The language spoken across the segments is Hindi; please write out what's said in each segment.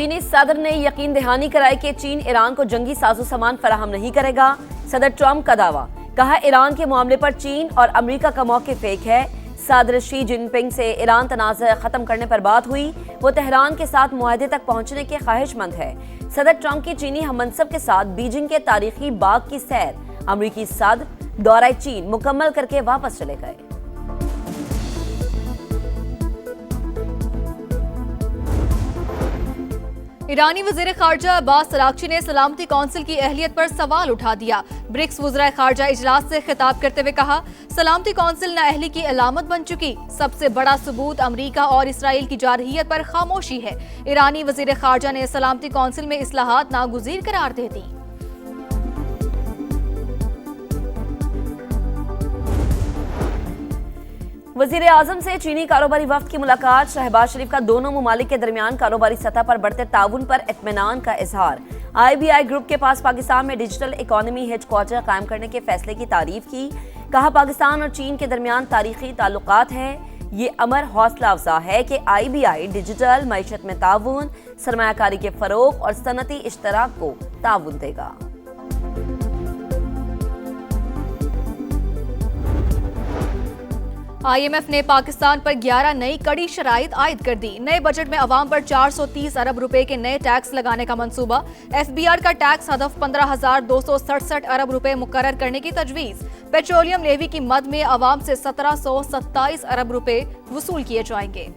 चीनी सदर ने यकीन दहानी कराई कि चीन ईरान को जंगी साजो सामान फराहम नहीं करेगा। सदर ट्रंप का दावा, कहा ईरान के मामले पर चीन और अमेरिका का मौक़िफ़ एक है। सदर शी जिनपिंग से ईरान तनाज़ा खत्म करने पर बात हुई। वो तेहरान के साथ मुआहदे तक पहुंचने के ख्वाहिशमंद है। सदर ट्रंप की चीनी हममनसब के साथ बीजिंग के तारीखी बाग की सैर। अमरीकी सदर दौरा चीन मुकम्मल करके वापस चले गए। ईरानी वज़ीर ख़ारजा अब्बास अराग़ची ने सलामती कौंसिल की अहलियत पर सवाल उठा दिया। ब्रिक्स वज़राए ख़ारजा इजलास से खिताब करते हुए कहा, सलामती कौंसिल नाअहली की अलामत बन चुकी। सबसे बड़ा सबूत अमरीका और इसराइल की जारहियत पर खामोशी है। ईरानी वज़ीर ख़ारजा ने सलामती कौंसिल में इस्लाहात नागुज़ीर करार दे दी। वज़ीर आज़म से चीनी कारोबारी वफ्द की मुलाकात। शहबाज शरीफ का दोनों ममालिक के दरमियान कारोबारी सतह पर बढ़ते ताउन पर इत्मीनान का इजहार। IBI ग्रुप के पास पाकिस्तान में डिजिटल इकोनॉमी हेडक्वार्टर कायम करने के फैसले की तारीफ की। कहा, पाकिस्तान और चीन के दरमियान तारीखी ताल्लुकात हैं। ये अमर हौसला अफजा है कि IBI डिजिटल मईशत में ताउन, सरमायाकारी के फरोग और सनती इश्तराक को ताउन देगा। IMF ने पाकिस्तान पर 11 नई कड़ी शराइत आयद कर दी। नए बजट में अवाम पर 430 अरब रुपए के नए टैक्स लगाने का मंसूबा। FBR का टैक्स हदफ 15,267 अरब रुपए मुकर्रर करने की तजवीज़। पेट्रोलियम लेवी की मद में अवाम से 1727 अरब रुपए वसूल किए जाएंगे।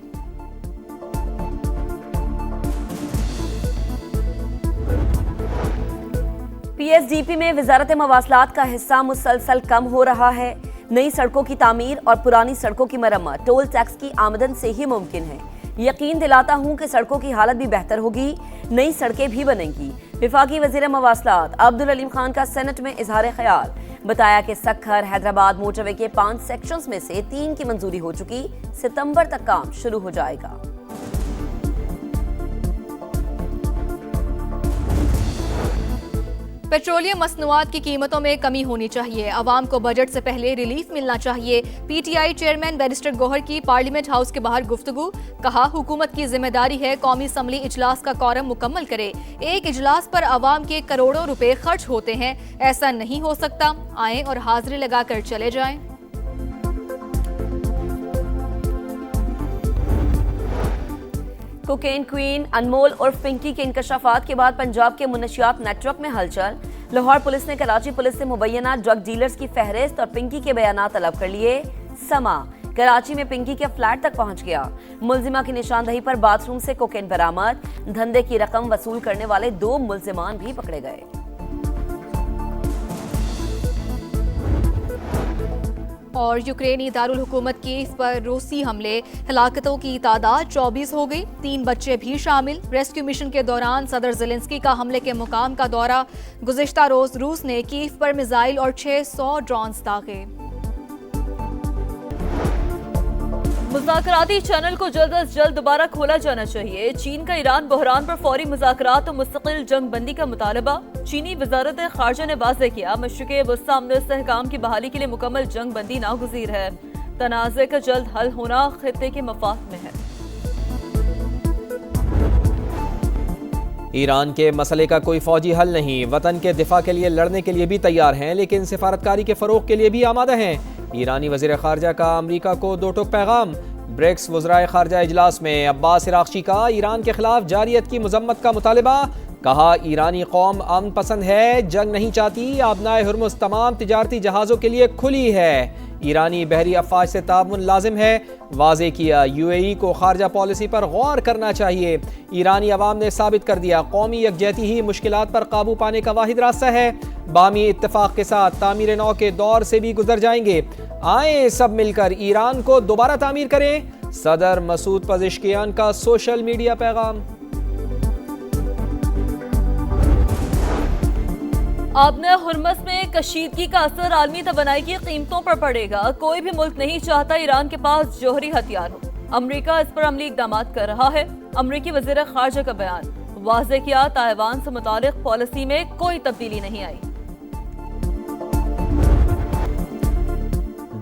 PSDP में वजारत मवासलात का हिस्सा मुसलसल कम हो रहा है। नई सड़कों की तामीर और पुरानी सड़कों की मरम्मत टोल टैक्स की आमदन से ही मुमकिन है। यकीन दिलाता हूं कि सड़कों की हालत भी बेहतर होगी, नई सड़कें भी बनेंगी। विफाकी वजीर मवासलात अब्दुल अलीम खान का सेनेट में इजहार ख्याल। बताया कि सक्खर हैदराबाद मोटरवे के 5 सेक्शंस में से 3 की मंजूरी हो चुकी। सितंबर तक काम शुरू हो जाएगा। पेट्रोलियम मसनूआत की कीमतों में कमी होनी चाहिए। अवाम को बजट से पहले रिलीफ मिलना चाहिए। PTI चेयरमैन बैरिस्टर गौहर की पार्लियामेंट हाउस के बाहर गुफ्तगू। कहा, हुकूमत की जिम्मेदारी है कौमी असम्बली इजलास का कोरम मुकम्मल करे। एक इजलास पर अवाम के करोड़ों रुपए खर्च होते हैं, ऐसा नहीं हो सकता। आए और हाजिरी लगाकर चले जाएं। कोकेन क्वीन अनमोल और पिंकी के इंकशाफात के बाद पंजाब के मुनशियात नेटवर्क में हलचल। लाहौर पुलिस ने कराची पुलिस से मुबैना ड्रग डीलर्स की फहरिस्त और पिंकी के बयान तलब कर लिए। समा कराची में पिंकी के फ्लैट तक पहुंच गया। मुलजिमा की निशानदही पर बाथरूम से कोकेन बरामद। धंधे की रकम वसूल करने वाले 2 मुलजिमान भी पकड़े गए। और यूक्रेनी दारुल हुकूमत कीव पर रूसी हमले, हलाकतों की तादाद 24 हो गई, 3 बच्चे भी शामिल। रेस्क्यू मिशन के दौरान सदर ज़ेलेंस्की का हमले के मुकाम का दौरा। गुज़िश्ता रोज रूस ने कीव पर मिसाइल और 600 ड्रोन्स दागे। मुज़ाकराती चैनल को जल्द अज जल्द दोबारा खोला जाना चाहिए। चीन का ईरान बहरान पर फौरी मुज़ाकरात और मुस्तकिल जंग बंदी का मुतालबा। चीनी वजारत खारजा ने वाज़ेह किया, मशरिक़े वस्ता में इस्तेहकाम की बहाली के लिए मुकम्मल जंग बंदी नागुज़ीर है। तनाज़े का जल्द हल होना खित्ते के मफाद में है। ईरान के मसले का कोई फौजी हल नहीं। वतन के दिफा के लिए लड़ने के लिए भी तैयार हैं, लेकिन सिफारतकारी के फरोग के लिए भी आमादा हैं। ईरानी वज़ीर ख़ारजा का अमरीका को 2 टूक पैगाम। ब्रिक्स वज़राए ख़ारजा इजलास में अब्बास अराग़ची का ईरान के खिलाफ जारियत की मज़म्मत का मुतालबा। कहा, ईरानी कौम अमन पसंद है, जंग नहीं चाहती। आबनाए हुर्मुज़ तमाम तिजारती जहाज़ों के लिए खुली है। ईरानी बहरी अफ़वाज से ताउन लाजिम है। वाज़े किया, UAE को खारजा पॉलिसी पर गौर करना चाहिए। ईरानी अवाम ने साबित कर दिया, कौमी यकजहती ही मुश्किलात पर काबू पाने का वाहिद रास्ता है। बामी इत्तेफाक के साथ तामीर नौ के दौर से भी गुजर जाएंगे। आए सब मिलकर ईरान को दोबारा तामीर करें। सदर मसूद पज़ेश्कियान का सोशल मीडिया पैगाम। आबना हुर्मस में कशीदगी का असर आलमी तवानाई की कीमतों पर पड़ेगा। कोई भी मुल्क नहीं चाहता ईरान के पास जौहरी हथियार हो। अमरीका इस पर अमली इकदाम कर रहा है। अमरीकी वज़ीर ख़ारजा का बयान। वाज़ेह किया, ताइवान से मुतालिक पॉलिसी में कोई तब्दीली नहीं आई।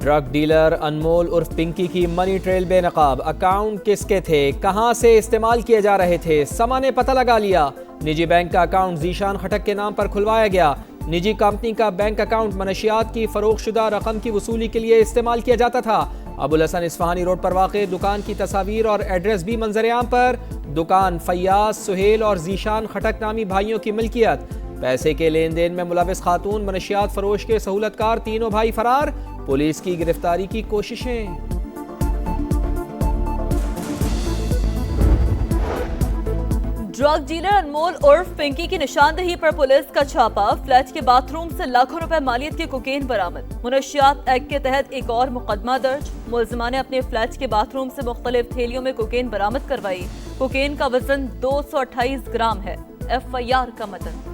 ड्रग डीलर अनमोल उर्फ पिंकी की मनी ट्रेल बेनकाब। अकाउंट किसके थे, कहां से इस्तेमाल किए जा रहे थे, समा ने पता लगा लिया। निजी बैंक का अकाउंट जीशान खटक के नाम पर खुलवाया गया। निजी कंपनी का बैंक अकाउंट मनशियात की फरोख्तशुदा रकम की वसूली के लिए इस्तेमाल किया जाता था। अबुल हसन इस्फहानी रोड पर वाक़ दुकान की तस्वीर और एड्रेस भी मंजर-ए-आम पर। दुकान फैयाज, सुहेल और जीशान खटक नामी भाइयों की मिल्कियत। पैसे के लेन देन में मुलविस खातून मनशियात फरोश के सहूलतकार तीनों भाई फरार। पुलिस की गिरफ्तारी की कोशिशें। ड्रग डीलर अनमोल उर्फ पिंकी की निशानदेही पर पुलिस का छापा। फ्लैट के बाथरूम से लाखों रुपए मालियत की कोकेन बरामद। मुनशियात एक्ट के तहत एक और मुकदमा दर्ज। मुलजिमा ने अपने फ्लैट के बाथरूम से मुख्तलिफ थैलियों में कोकेन बरामद करवाई। कोकेन का वजन 228 ग्राम है। FIR का मतन।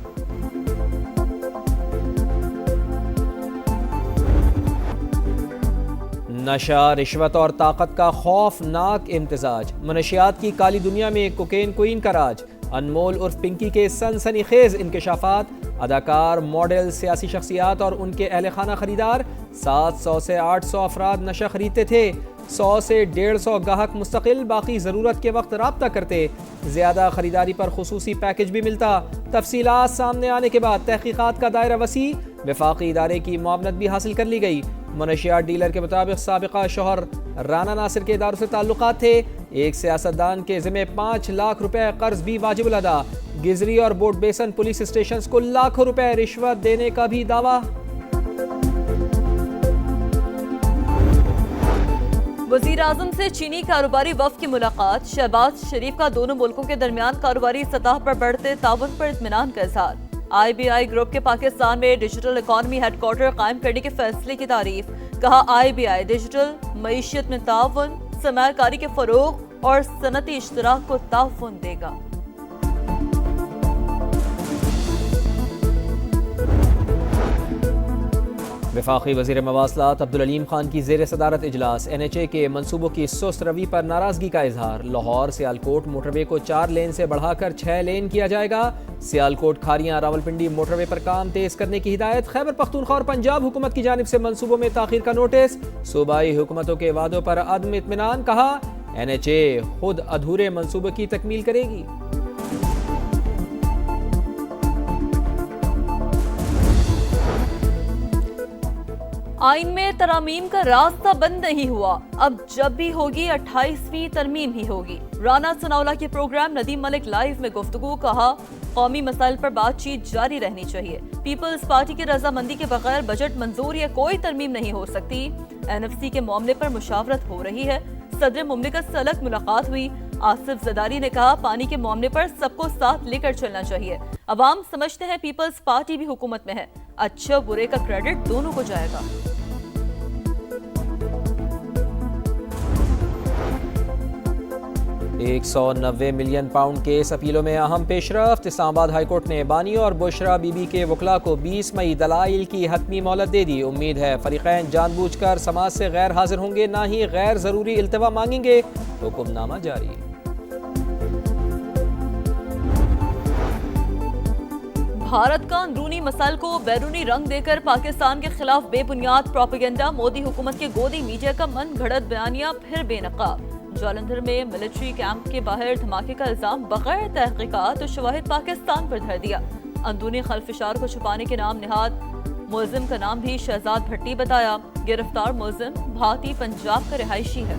नशा, रिश्वत और ताकत का खौफनाक इम्तिजाज। मनशियात की काली दुनिया में कोकेन क्वीन का राज। अनमोल उर्फ पिंकी के सनसनीखेज इंकशाफात। अदाकार, मॉडल, सियासी शख्सियात और उनके अहल खाना खरीदार। 700 से 800 अफराद नशा खरीदते थे। 100 से 150 गाहक मुस्तकिल, बाकी ज़रूरत के वक्त राब्ता करते। ज़्यादा खरीदारी पर खुसूसी पैकेज भी मिलता। तफसीलात सामने आने के बाद तहकीकात का दायरा वसी। वफाकी इदारे की मुआवनत भी हासिल कर ली गई। मनशियात डीलर के मुताबिक साबिका शोहर राना नासिर के इदारों से ताल्लुकात थे। एक सियासतदान के ज़िम्मे 5 लाख रुपए कर्ज भी वाजिबुल अदा। गिजरी और बोट बेसन पुलिस स्टेशन को लाखों रुपए रिश्वत देने का भी दावा। वज़ीर आज़म से चीनी कारोबारी वफ़द की मुलाकात। शहबाज शरीफ का दोनों मुल्कों के दरमियान कारोबारी सतह पर बढ़ते ताउन पर इत्मीनान का इज़हार। IBI ग्रुप के पाकिस्तान में डिजिटल इकॉनमी हेडक्वार्टर कायम करने के फैसले की तारीफ। कहा IBI डिजिटल मईशत में ताउन, सरमायाकारी के फरोग और सनती इश्तराक को ताउन देगा। वफाकी वज़ीर मवासलात अब्दुल अलीम खान की ज़ेर सदारत इजलास। NHA के मनसूबों की सुस्त रवि पर नाराज़गी का इजहार। लाहौर सियालकोट मोटरवे को 4 लेन से बढ़ाकर 6 लेन किया जाएगा। सियालकोट खारियां रावलपिंडी मोटरवे पर काम तेज करने की हिदायत। खैबर पख्तूनख्वा और पंजाब हुकूमत की जानिब से मनसूबों में ताखीर का नोटिस। सूबाई हुकूमतों के वादों पर अदम इत्मीनान। कहा NHA खुद अधूरे मनसूबों की तकमील करेगी। आइन में तरमीम का रास्ता बंद नहीं हुआ। अब जब भी होगी 28वीं तरमीम ही होगी। राना सनाउल्लाह के प्रोग्राम नदीम मलिक लाइव में गुफ्तगू। कहा कौमी मसाइल पर बातचीत जारी रहनी चाहिए। पीपल्स पार्टी की रजामंदी के बगैर बजट मंजूर या कोई तरमीम नहीं हो सकती। NFC के मामले पर मुशावरत हो रही है। सदर मुमलिकत से अलग मुलाकात हुई। आसिफ जदारी ने कहा पानी के मामले पर सबको साथ लेकर चलना चाहिए। अवाम समझते हैं पीपल्स पार्टी भी हुकूमत में है। अच्छे बुरे का क्रेडिट दोनों को जाएगा। 190 मिलियन पाउंड केस अपीलों में अहम पेशरफ्त। इस्लामाबाद हाईकोर्ट ने बानी और बुशरा बीबी के वकला को 20 मई दलाइल की हतमी मोहलत दे दी। उम्मीद है फरीकैन जानबूझकर समाज से गैर हाजिर होंगे, ना ही गैर जरूरी इल्तवा मांगेंगे। हुक्मनामा जारी। भारत का अंदरूनी मसाइल को बैरूनी रंग देकर पाकिस्तान के खिलाफ बेबुनियाद प्रोपेगेंडा। मोदी हुकूमत के गोदी मीडिया का मन घड़त बयानिया फिर बेनकाब। जालंधर में मिलिट्री कैंप के बाहर धमाके का इल्जाम बगैर तहकीकात और शवाहिद पाकिस्तान पर धर दिया। अंदरूनी खलफिशार को छुपाने के नाम निहाद मुलजिम का नाम भी शहजाद भट्टी बताया। गिरफ्तार मुलजिम भारतीय पंजाब का रिहायशी है।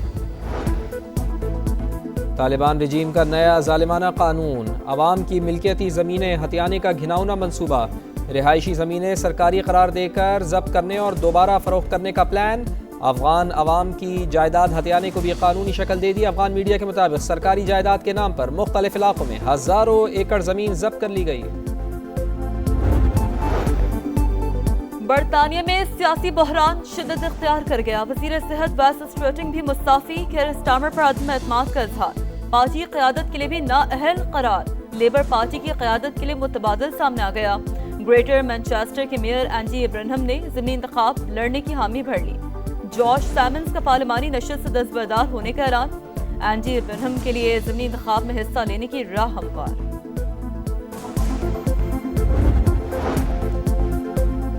तालिबान रजीम का नया जालिमाना कानून। अवाम की मिल्कियती ज़मीनें हथियाने का घिनौना मंसूबा। रिहायशी ज़मीनें सरकारी करार देकर जब्त करने और दोबारा फरोख्त करने का प्लान। अफगान अवाम की जायदाद हथियाने को भी कानूनी शक्ल दे दी। अफगान मीडिया के मुताबिक सरकारी जायदाद के नाम पर मुख्तलिफ इलाकों में हज़ारों एकड़ ज़मीन जब्त कर ली गई। बरतानिया में सियासी बहरान शिद्दत इख्तियार कर गया। वज़ीर सेहत बैस स्ट्रेटिंग भी मुस्ताफी। केयर स्टार्मर पर अदम एतमाद का इजहार। पार्टी क़यादत के लिए भी नाअहल करार। लेबर पार्टी की क़यादत के लिए मुतबादल सामने आ गया। ग्रेटर मैनचेस्टर के मेयर एंडी इब्राहिम ने ज़मीनी इंतखाब लड़ने की हामी भर ली। जॉर्ज सैमन्स का पार्लिमानी नशस्त से दस्तबरदार होने का ऐलान। एंडी इब्राहिम के लिए ज़मीनी इंतखाब में हिस्सा लेने की राह हमवार।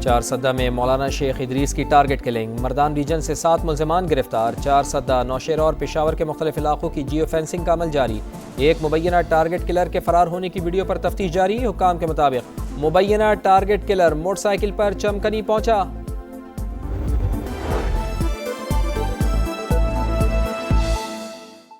चार सद्दा में मौलाना शेख इदरीस की टारगेट किलिंग। मर्दान रीजन से 7 मुलजमान गिरफ्तार। चार सद्दा, नौशेरा और पेशावर के मुख्तलिफ इलाकों की जियो फेंसिंग का अमल जारी। एक मुबैना टारगेट किलर के फरार होने की वीडियो पर तफ्तीश जारी। हुक्काम के मुताबिक मुबैना टारगेट किलर मोटरसाइकिल पर चमकनी पहुंचा।